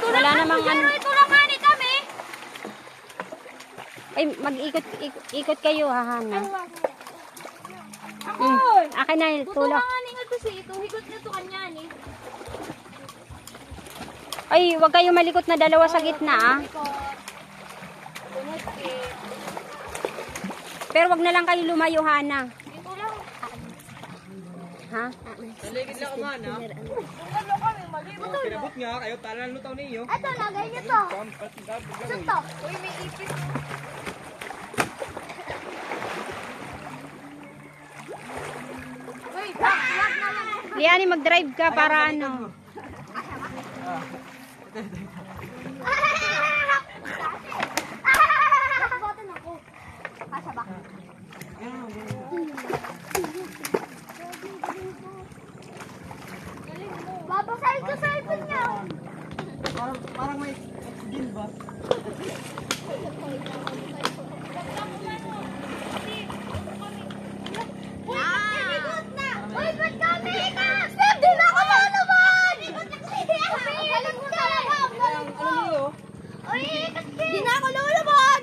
Wala namang ano. Ito lang nga ni kami. Ay, mag-ikot kayo, hahana. Ako. Akin na, tulak. Nga ni ito si ito. Higot na to kanya ni. Ay, wag kayo malikot na dalawa sa gitna, ah. Pero wag na lang kayo lumayo, Hana. Ito lang. Ha? Naligid lang man, ha? Ano kami malibot. Pinabot nga, kayo talan lutaw ninyo. Ito, lagay niyo to. Ito. Uy, may ipis. Uy, wag na lang. Liani, mag-drive ka para ano. Kasya ba? Babasahin ko sa ipin niya. Parang may din ba? Uy, ba't kami ka? Di na ako lalaban! Galing mo talaga. Ano niyo? Uy, di na ako lalaban!